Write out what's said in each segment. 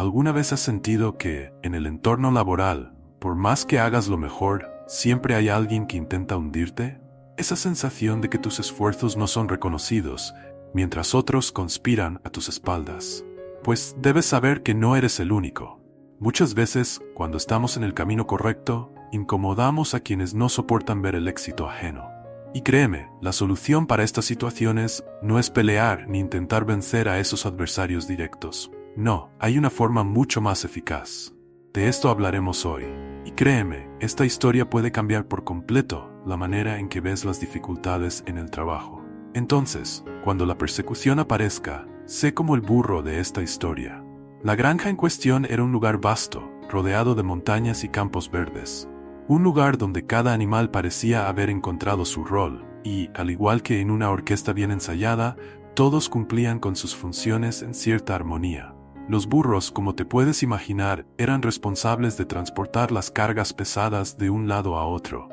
¿Alguna vez has sentido que, en el entorno laboral, por más que hagas lo mejor, siempre hay alguien que intenta hundirte? Esa sensación de que tus esfuerzos no son reconocidos, mientras otros conspiran a tus espaldas. Pues debes saber que no eres el único. Muchas veces, cuando estamos en el camino correcto, incomodamos a quienes no soportan ver el éxito ajeno. Y créeme, la solución para estas situaciones no es pelear ni intentar vencer a esos adversarios directos. No, hay una forma mucho más eficaz. De esto hablaremos hoy. Y créeme, esta historia puede cambiar por completo la manera en que ves las dificultades en el trabajo. Entonces, cuando la persecución aparezca, sé como el burro de esta historia. La granja en cuestión era un lugar vasto, rodeado de montañas y campos verdes. Un lugar donde cada animal parecía haber encontrado su rol, y, al igual que en una orquesta bien ensayada, todos cumplían con sus funciones en cierta armonía. Los burros, como te puedes imaginar, eran responsables de transportar las cargas pesadas de un lado a otro.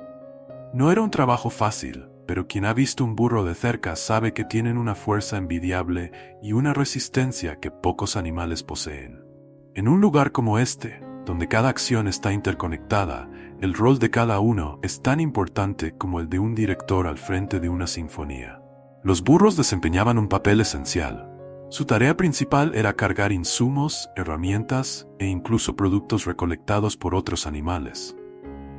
No era un trabajo fácil, pero quien ha visto un burro de cerca sabe que tienen una fuerza envidiable y una resistencia que pocos animales poseen. En un lugar como este, donde cada acción está interconectada, el rol de cada uno es tan importante como el de un director al frente de una sinfonía. Los burros desempeñaban un papel esencial. Su tarea principal era cargar insumos, herramientas e incluso productos recolectados por otros animales.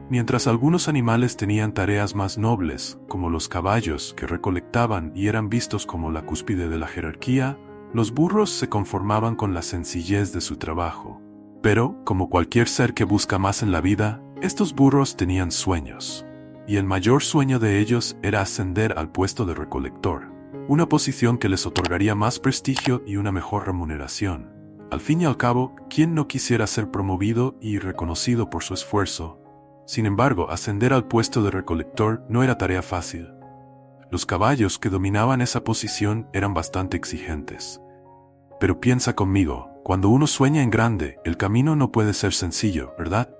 Mientras algunos animales tenían tareas más nobles, como los caballos que recolectaban y eran vistos como la cúspide de la jerarquía, los burros se conformaban con la sencillez de su trabajo. Pero, como cualquier ser que busca más en la vida, estos burros tenían sueños. Y el mayor sueño de ellos era ascender al puesto de recolector, una posición que les otorgaría más prestigio y una mejor remuneración. Al fin y al cabo, ¿quién no quisiera ser promovido y reconocido por su esfuerzo? Sin embargo, ascender al puesto de recolector no era tarea fácil. Los caballos que dominaban esa posición eran bastante exigentes. Pero piensa conmigo, cuando uno sueña en grande, el camino no puede ser sencillo, ¿verdad?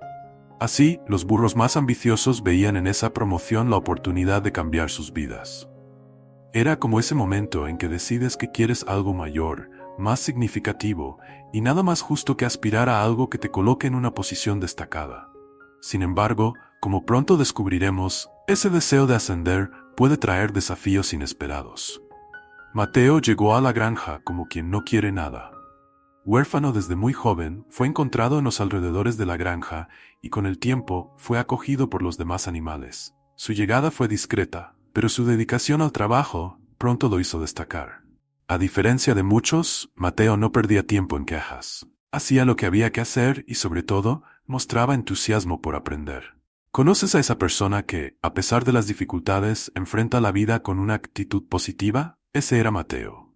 Así, los burros más ambiciosos veían en esa promoción la oportunidad de cambiar sus vidas. Era como ese momento en que decides que quieres algo mayor, más significativo, y nada más justo que aspirar a algo que te coloque en una posición destacada. Sin embargo, como pronto descubriremos, ese deseo de ascender puede traer desafíos inesperados. Mateo llegó a la granja como quien no quiere nada. Huérfano desde muy joven, fue encontrado en los alrededores de la granja y con el tiempo fue acogido por los demás animales. Su llegada fue discreta, pero su dedicación al trabajo pronto lo hizo destacar. A diferencia de muchos, Mateo no perdía tiempo en quejas. Hacía lo que había que hacer y, sobre todo, mostraba entusiasmo por aprender. ¿Conoces a esa persona que, a pesar de las dificultades, enfrenta la vida con una actitud positiva? Ese era Mateo.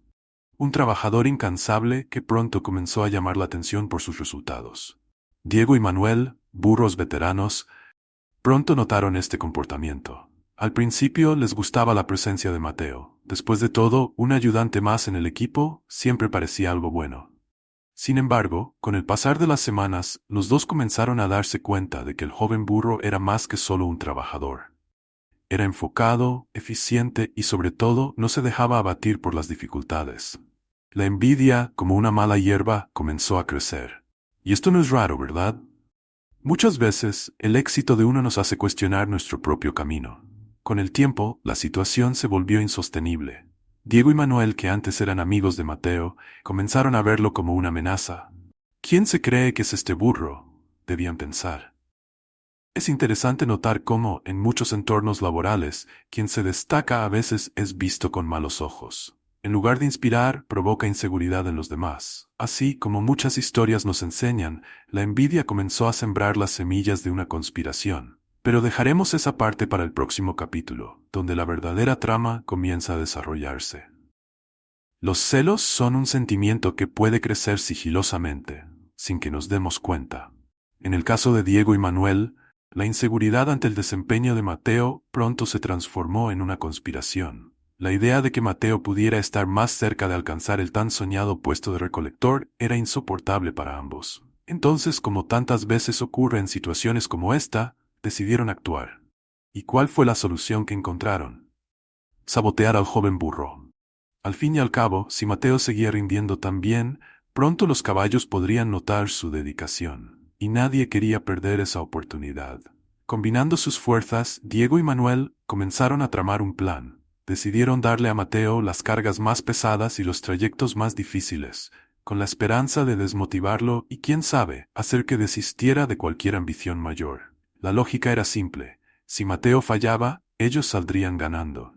Un trabajador incansable que pronto comenzó a llamar la atención por sus resultados. Diego y Manuel, burros veteranos, pronto notaron este comportamiento. Al principio les gustaba la presencia de Mateo. Después de todo, un ayudante más en el equipo siempre parecía algo bueno. Sin embargo, con el pasar de las semanas, los dos comenzaron a darse cuenta de que el joven burro era más que solo un trabajador. Era enfocado, eficiente y sobre todo no se dejaba abatir por las dificultades. La envidia, como una mala hierba, comenzó a crecer. Y esto no es raro, ¿verdad? Muchas veces, el éxito de uno nos hace cuestionar nuestro propio camino. Con el tiempo, la situación se volvió insostenible. Diego y Manuel, que antes eran amigos de Mateo, comenzaron a verlo como una amenaza. ¿Quién se cree que es este burro?, debían pensar. Es interesante notar cómo, en muchos entornos laborales, quien se destaca a veces es visto con malos ojos. En lugar de inspirar, provoca inseguridad en los demás. Así, como muchas historias nos enseñan, la envidia comenzó a sembrar las semillas de una conspiración. Pero dejaremos esa parte para el próximo capítulo, donde la verdadera trama comienza a desarrollarse. Los celos son un sentimiento que puede crecer sigilosamente, sin que nos demos cuenta. En el caso de Diego y Manuel, la inseguridad ante el desempeño de Mateo pronto se transformó en una conspiración. La idea de que Mateo pudiera estar más cerca de alcanzar el tan soñado puesto de recolector era insoportable para ambos. Entonces, como tantas veces ocurre en situaciones como esta, decidieron actuar. ¿Y cuál fue la solución que encontraron? Sabotear al joven burro. Al fin y al cabo, si Mateo seguía rindiendo tan bien, Pronto los caballos podrían notar su dedicación, y nadie quería perder esa oportunidad. Combinando sus fuerzas, Diego y Manuel comenzaron a tramar un plan. Decidieron darle a Mateo las cargas más pesadas y los trayectos más difíciles, con la esperanza de desmotivarlo y, quién sabe, hacer que desistiera de cualquier ambición mayor. La lógica era simple: si Mateo fallaba, ellos saldrían ganando.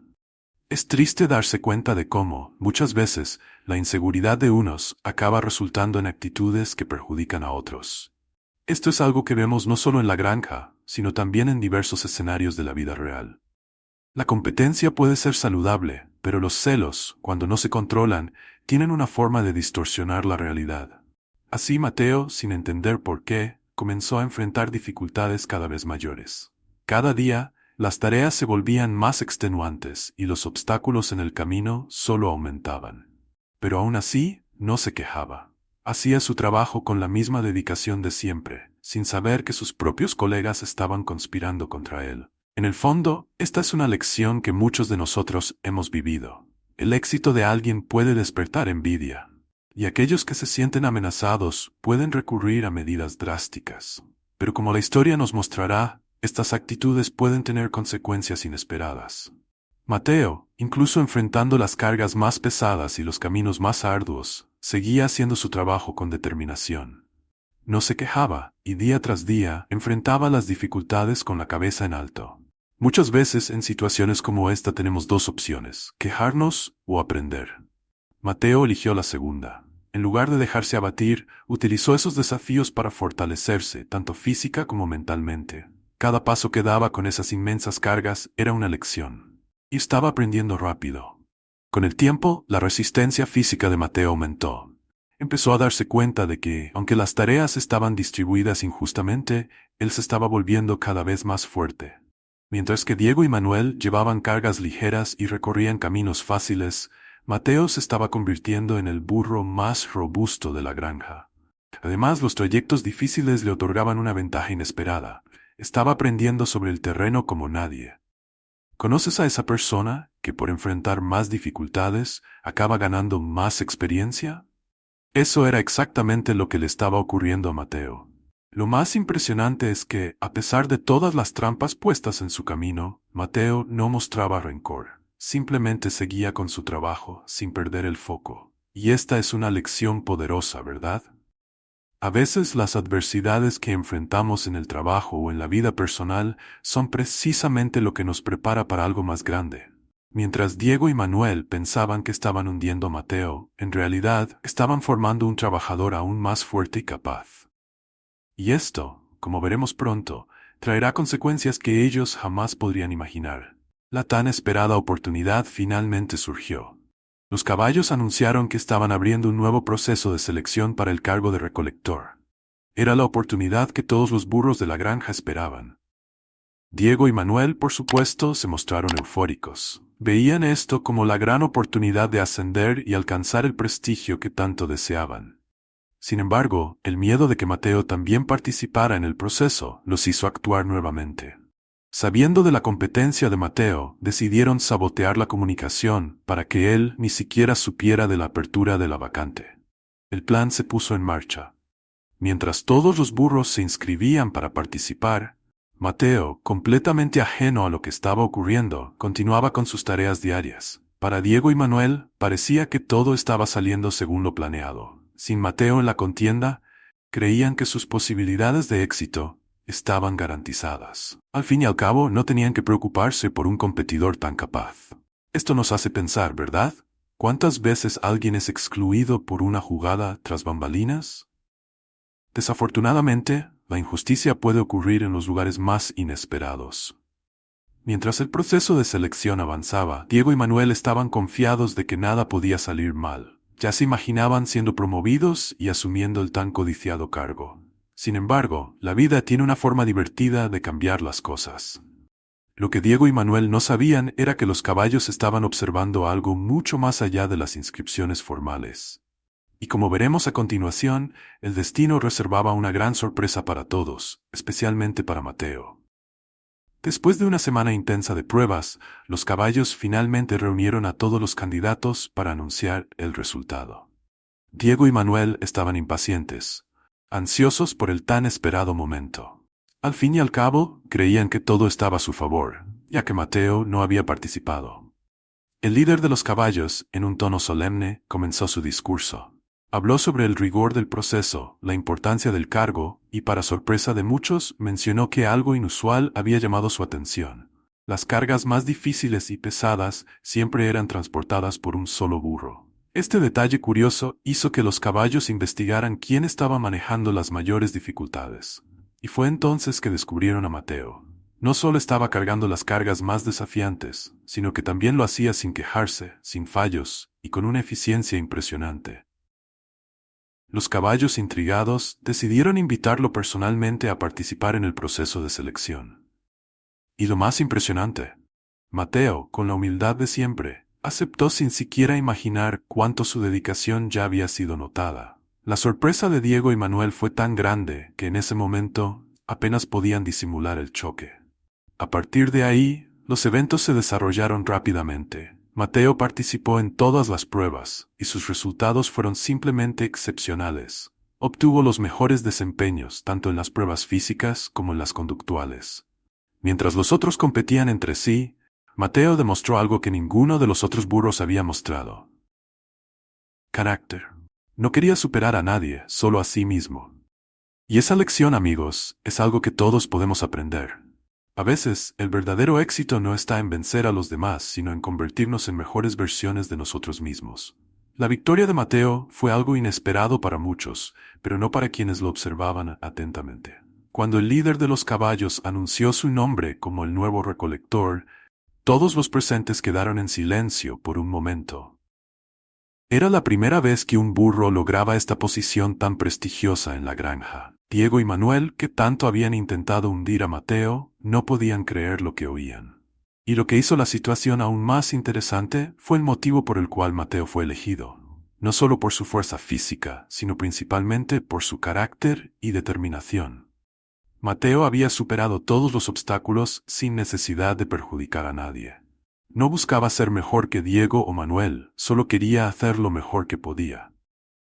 Es triste darse cuenta de cómo, muchas veces, la inseguridad de unos acaba resultando en actitudes que perjudican a otros. Esto es algo que vemos no solo en la granja, sino también en diversos escenarios de la vida real. La competencia puede ser saludable, pero los celos, cuando no se controlan, tienen una forma de distorsionar la realidad. Así Mateo, sin entender por qué, comenzó a enfrentar dificultades cada vez mayores. Cada día, las tareas se volvían más extenuantes y los obstáculos en el camino solo aumentaban. Pero aún así, no se quejaba. Hacía su trabajo con la misma dedicación de siempre, sin saber que sus propios colegas estaban conspirando contra él. En el fondo, esta es una lección que muchos de nosotros hemos vivido. El éxito de alguien puede despertar envidia, y aquellos que se sienten amenazados pueden recurrir a medidas drásticas. Pero como la historia nos mostrará, estas actitudes pueden tener consecuencias inesperadas. Mateo, incluso enfrentando las cargas más pesadas y los caminos más arduos, seguía haciendo su trabajo con determinación. No se quejaba, y día tras día enfrentaba las dificultades con la cabeza en alto. Muchas veces en situaciones como esta tenemos dos opciones: quejarnos o aprender. Mateo eligió la segunda. En lugar de dejarse abatir, utilizó esos desafíos para fortalecerse, tanto física como mentalmente. Cada paso que daba con esas inmensas cargas era una lección. Y estaba aprendiendo rápido. Con el tiempo, la resistencia física de Mateo aumentó. Empezó a darse cuenta de que, aunque las tareas estaban distribuidas injustamente, él se estaba volviendo cada vez más fuerte. Mientras que Diego y Manuel llevaban cargas ligeras y recorrían caminos fáciles, Mateo se estaba convirtiendo en el burro más robusto de la granja. Además, los trayectos difíciles le otorgaban una ventaja inesperada. Estaba aprendiendo sobre el terreno como nadie. ¿Conoces a esa persona que por enfrentar más dificultades acaba ganando más experiencia? Eso era exactamente lo que le estaba ocurriendo a Mateo. Lo más impresionante es que, a pesar de todas las trampas puestas en su camino, Mateo no mostraba rencor. Simplemente seguía con su trabajo, sin perder el foco. Y esta es una lección poderosa, ¿verdad? A veces las adversidades que enfrentamos en el trabajo o en la vida personal son precisamente lo que nos prepara para algo más grande. Mientras Diego y Manuel pensaban que estaban hundiendo a Mateo, en realidad estaban formando un trabajador aún más fuerte y capaz. Y esto, como veremos pronto, traerá consecuencias que ellos jamás podrían imaginar. La tan esperada oportunidad finalmente surgió. Los caballos anunciaron que estaban abriendo un nuevo proceso de selección para el cargo de recolector. Era la oportunidad que todos los burros de la granja esperaban. Diego y Manuel, por supuesto, se mostraron eufóricos. Veían esto como la gran oportunidad de ascender y alcanzar el prestigio que tanto deseaban. Sin embargo, el miedo de que Mateo también participara en el proceso los hizo actuar nuevamente. Sabiendo de la competencia de Mateo, decidieron sabotear la comunicación para que él ni siquiera supiera de la apertura de la vacante. El plan se puso en marcha. Mientras todos los burros se inscribían para participar, Mateo, completamente ajeno a lo que estaba ocurriendo, continuaba con sus tareas diarias. Para Diego y Manuel, parecía que todo estaba saliendo según lo planeado. Sin Mateo en la contienda, creían que sus posibilidades de éxito estaban garantizadas. Al fin y al cabo, no tenían que preocuparse por un competidor tan capaz. Esto nos hace pensar, ¿verdad? ¿Cuántas veces alguien es excluido por una jugada tras bambalinas? Desafortunadamente, la injusticia puede ocurrir en los lugares más inesperados. Mientras el proceso de selección avanzaba, Diego y Manuel estaban confiados de que nada podía salir mal. Ya se imaginaban siendo promovidos y asumiendo el tan codiciado cargo. Sin embargo, la vida tiene una forma divertida de cambiar las cosas. Lo que Diego y Manuel no sabían era que los caballos estaban observando algo mucho más allá de las inscripciones formales. Y como veremos a continuación, el destino reservaba una gran sorpresa para todos, especialmente para Mateo. Después de una semana intensa de pruebas, los caballos finalmente reunieron a todos los candidatos para anunciar el resultado. Diego y Manuel estaban impacientes, ansiosos por el tan esperado momento. Al fin y al cabo, creían que todo estaba a su favor, ya que Mateo no había participado. El líder de los caballos, en un tono solemne, comenzó su discurso. Habló sobre el rigor del proceso, la importancia del cargo, y para sorpresa de muchos, mencionó que algo inusual había llamado su atención. Las cargas más difíciles y pesadas siempre eran transportadas por un solo burro. Este detalle curioso hizo que los caballos investigaran quién estaba manejando las mayores dificultades. Y fue entonces que descubrieron a Mateo. No solo estaba cargando las cargas más desafiantes, sino que también lo hacía sin quejarse, sin fallos, y con una eficiencia impresionante. Los caballos intrigados decidieron invitarlo personalmente a participar en el proceso de selección. Y lo más impresionante, Mateo, con la humildad de siempre, aceptó sin siquiera imaginar cuánto su dedicación ya había sido notada. La sorpresa de Diego y Manuel fue tan grande que en ese momento apenas podían disimular el choque. A partir de ahí, los eventos se desarrollaron rápidamente. Mateo participó en todas las pruebas, y sus resultados fueron simplemente excepcionales. Obtuvo los mejores desempeños tanto en las pruebas físicas como en las conductuales. Mientras los otros competían entre sí, Mateo demostró algo que ninguno de los otros burros había mostrado. Carácter. No quería superar a nadie, solo a sí mismo. Y esa lección, amigos, es algo que todos podemos aprender. A veces, el verdadero éxito no está en vencer a los demás, sino en convertirnos en mejores versiones de nosotros mismos. La victoria de Mateo fue algo inesperado para muchos, pero no para quienes lo observaban atentamente. Cuando el líder de los caballos anunció su nombre como el nuevo recolector, todos los presentes quedaron en silencio por un momento. Era la primera vez que un burro lograba esta posición tan prestigiosa en la granja. Diego y Manuel, que tanto habían intentado hundir a Mateo, no podían creer lo que oían. Y lo que hizo la situación aún más interesante fue el motivo por el cual Mateo fue elegido. No solo por su fuerza física, sino principalmente por su carácter y determinación. Mateo había superado todos los obstáculos sin necesidad de perjudicar a nadie. No buscaba ser mejor que Diego o Manuel, solo quería hacer lo mejor que podía.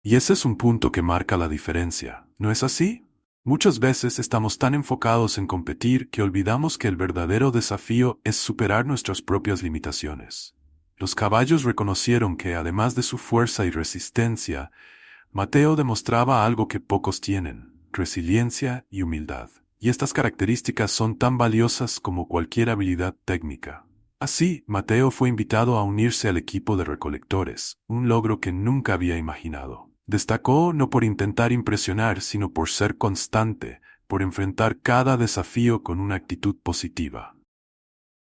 Y ese es un punto que marca la diferencia, ¿no es así? Muchas veces estamos tan enfocados en competir que olvidamos que el verdadero desafío es superar nuestras propias limitaciones. Los caballos reconocieron que, además de su fuerza y resistencia, Mateo demostraba algo que pocos tienen: resiliencia y humildad. Y estas características son tan valiosas como cualquier habilidad técnica. Así, Mateo fue invitado a unirse al equipo de recolectores, un logro que nunca había imaginado. Destacó no por intentar impresionar, sino por ser constante, por enfrentar cada desafío con una actitud positiva.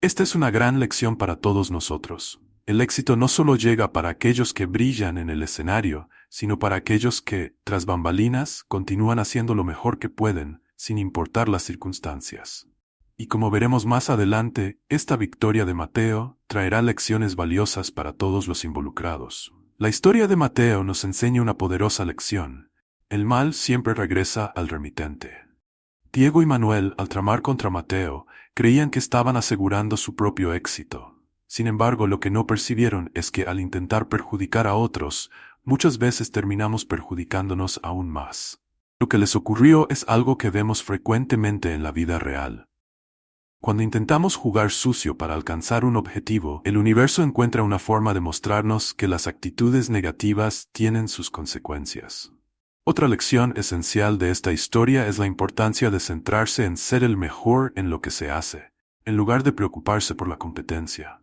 Esta es una gran lección para todos nosotros. El éxito no solo llega para aquellos que brillan en el escenario, sino para aquellos que, tras bambalinas, continúan haciendo lo mejor que pueden, sin importar las circunstancias. Y como veremos más adelante, esta victoria de Mateo traerá lecciones valiosas para todos los involucrados. La historia de Mateo nos enseña una poderosa lección: el mal siempre regresa al remitente. Diego y Manuel, al tramar contra Mateo, creían que estaban asegurando su propio éxito. Sin embargo, lo que no percibieron es que al intentar perjudicar a otros, muchas veces terminamos perjudicándonos aún más. Lo que les ocurrió es algo que vemos frecuentemente en la vida real. Cuando intentamos jugar sucio para alcanzar un objetivo, el universo encuentra una forma de mostrarnos que las actitudes negativas tienen sus consecuencias. Otra lección esencial de esta historia es la importancia de centrarse en ser el mejor en lo que se hace, en lugar de preocuparse por la competencia.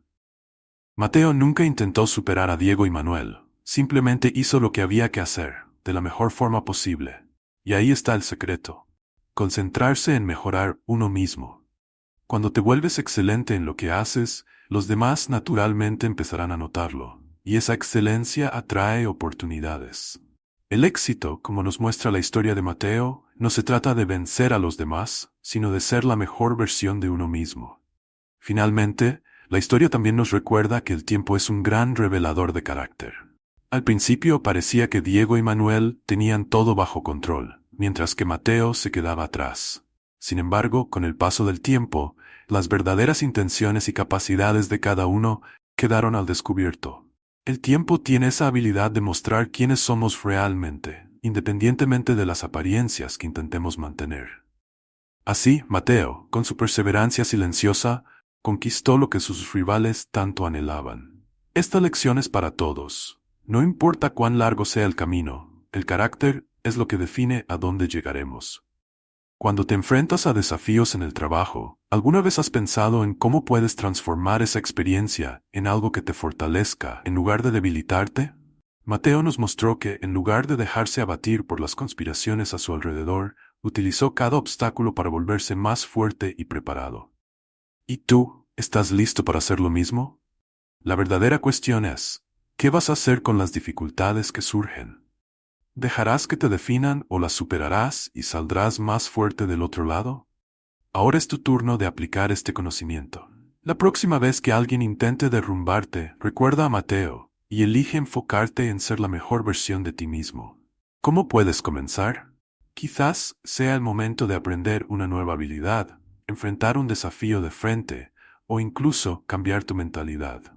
Mateo nunca intentó superar a Diego y Manuel, simplemente hizo lo que había que hacer, de la mejor forma posible. Y ahí está el secreto: concentrarse en mejorar uno mismo. Cuando te vuelves excelente en lo que haces, los demás naturalmente empezarán a notarlo, y esa excelencia atrae oportunidades. El éxito, como nos muestra la historia de Mateo, no se trata de vencer a los demás, sino de ser la mejor versión de uno mismo. Finalmente, la historia también nos recuerda que el tiempo es un gran revelador de carácter. Al principio parecía que Diego y Manuel tenían todo bajo control, mientras que Mateo se quedaba atrás. Sin embargo, con el paso del tiempo, las verdaderas intenciones y capacidades de cada uno quedaron al descubierto. El tiempo tiene esa habilidad de mostrar quiénes somos realmente, independientemente de las apariencias que intentemos mantener. Así, Mateo, con su perseverancia silenciosa, conquistó lo que sus rivales tanto anhelaban. Esta lección es para todos. No importa cuán largo sea el camino, el carácter es lo que define a dónde llegaremos. Cuando te enfrentas a desafíos en el trabajo, ¿alguna vez has pensado en cómo puedes transformar esa experiencia en algo que te fortalezca en lugar de debilitarte? Mateo nos mostró que, en lugar de dejarse abatir por las conspiraciones a su alrededor, utilizó cada obstáculo para volverse más fuerte y preparado. ¿Y tú, estás listo para hacer lo mismo? La verdadera cuestión es, ¿qué vas a hacer con las dificultades que surgen? ¿Dejarás que te definan o las superarás y saldrás más fuerte del otro lado? Ahora es tu turno de aplicar este conocimiento. La próxima vez que alguien intente derrumbarte, recuerda a Mateo y elige enfocarte en ser la mejor versión de ti mismo. ¿Cómo puedes comenzar? Quizás sea el momento de aprender una nueva habilidad, enfrentar un desafío de frente o incluso cambiar tu mentalidad.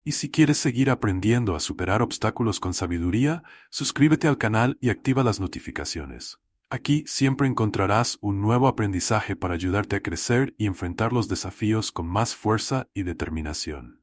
Y si quieres seguir aprendiendo a superar obstáculos con sabiduría, suscríbete al canal y activa las notificaciones. Aquí siempre encontrarás un nuevo aprendizaje para ayudarte a crecer y enfrentar los desafíos con más fuerza y determinación.